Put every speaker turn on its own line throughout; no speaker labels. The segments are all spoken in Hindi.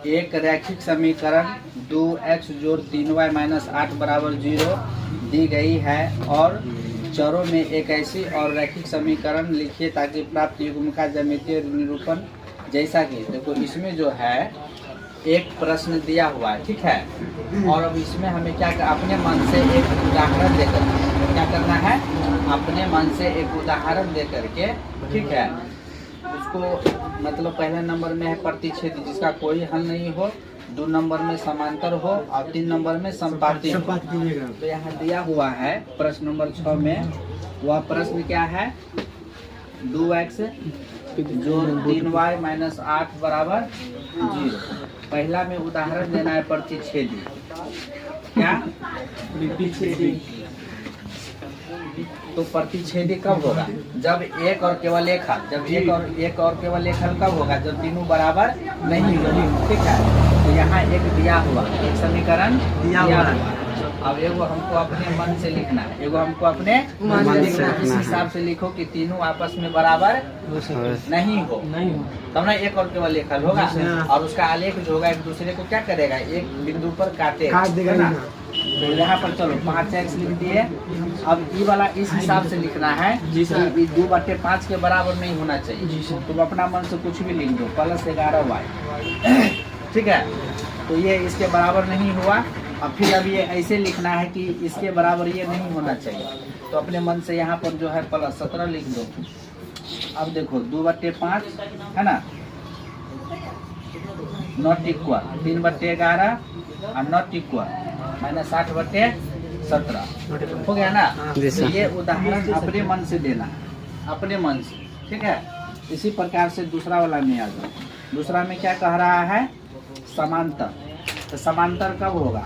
एक रैखिक समीकरण 2x जोड़ 3y माइनस 8 बराबर 0 दी गई है और चरों में एक ऐसी और रैखिक समीकरण लिखिए ताकि प्राप्त युग्म का ज्यामितीय निरूपण जैसा कि देखो इसमें जो है एक प्रश्न दिया हुआ है, ठीक है। और अब इसमें हमें क्या अपने मन से एक उदाहरण देकर क्या करना है, अपने मन से एक उदाहरण दे करके, ठीक है, उसको मतलब पहले नंबर में है प्रतिच्छेदी जिसका कोई हल नहीं हो, 2 नंबर में समांतर हो और 3 नंबर में संपाती हो। तो यहाँ दिया हुआ है प्रश्न नंबर 6 में, वह प्रश्न क्या है, 2x जोड़ 3y माइनस 8 बराबर 0। पहला में उदाहरण देना है प्रतिच्छेदी, क्या प्रतिच्छेदी। तो प्रतिच्छेदी कब होगा, जब एक और केवल एक हल, जब एक और केवल एक हल कब होगा, जब तीनों बराबर नहीं होगी, ठीक है। तो यहाँ एक दिया हुआ एक समीकरण दिया हुआ। अब एगो हमको अपने मन से लिखना है, एगो हमको अपने मन से लिखना है। इस हिसाब से लिखो कि तीनों आपस में बराबर नहीं हो, तब ना एक और केवल एक हल होगा और उसका आलेख जो होगा एक दूसरे को क्या करेगा, एक बिंदु पर काटेगा ना। तो यहाँ पर चलो 5x लिख दिए। अब ई वाला इस हिसाब से लिखना है कि 2/5 के बराबर नहीं होना चाहिए। तुम अपना मन से कुछ भी लिख दो, +11y, ठीक है। तो ये इसके बराबर नहीं हुआ। अब फिर अब ये ऐसे लिखना है कि इसके बराबर ये नहीं होना चाहिए, तो अपने मन से यहाँ पर जो है +17 लिख दो। अब देखो 2/5 है ना, नॉट इक्वल 3/11 और नॉट इक्वल -8/17 हो गया ना। तो ये उदाहरण अपने मन से देना है, अपने मन से, ठीक है। इसी प्रकार से दूसरा वाला में आ जाओ। दूसरा में क्या कह रहा है, समांतर। तो समांतर कब होगा,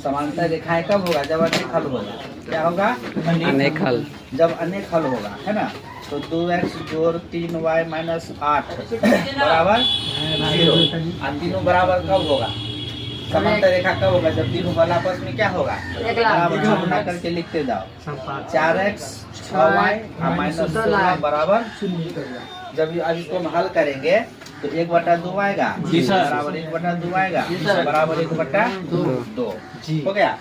समांतर रेखाएं कब होगा, जब अनेक हल होगा। क्या होगा, अनेक हल, जब अनेक हल होगा, है ना। तो 2x जोड़ 3y माइनस 8 बराबर 0। और तीनों बराबर कब होगा, समांतर रेखा कब होगा, जब तीनों बल आपस में क्या होगा, बराबर गुणा करके लिखते जाओ। 4x 6y माइनस 16 बराबर 0। जब अब इसको हम हल करेंगे तो 1/2 आएगा, बराबर 1/2 आएगा, बराबर 1/2 हो गया।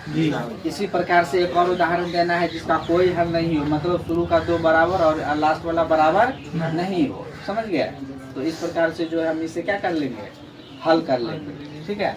इसी प्रकार से एक और उदाहरण देना है जिसका कोई हल नहीं हो, मतलब शुरू का 2 बराबर और लास्ट वाला बराबर नहीं हो, समझ गया। तो इस प्रकार से जो है हम इसे क्या कर लेंगे, हल कर लेंगे, ठीक है।